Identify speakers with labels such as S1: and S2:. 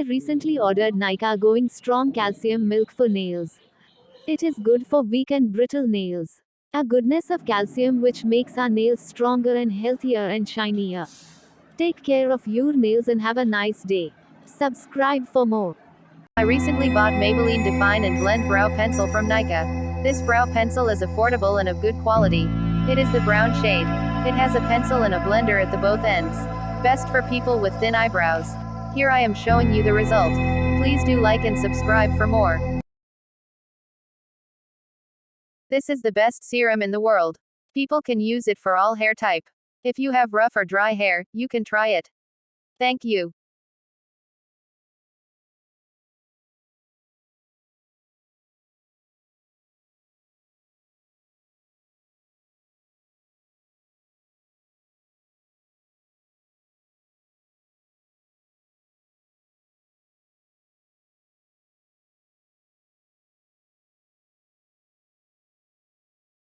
S1: recently ordered Nykaa Going Strong Calcium Milk for nails. It is good for weak and brittle nails. A goodness of calcium which makes our nails stronger and healthier and shinier. Take care of your nails and have a nice day. Subscribe for more.
S2: I recently bought Maybelline Define and Blend Brow Pencil from Nykaa. This brow pencil is affordable and of good quality. It is the brown shade. It has a pencil and a blender at the both ends. Best for people with thin eyebrows. Here I am showing you the result. Please do like and subscribe for more. This is the best serum in the world. People can use it for all hair type. If you have rough or dry hair, you can try it. Thank you.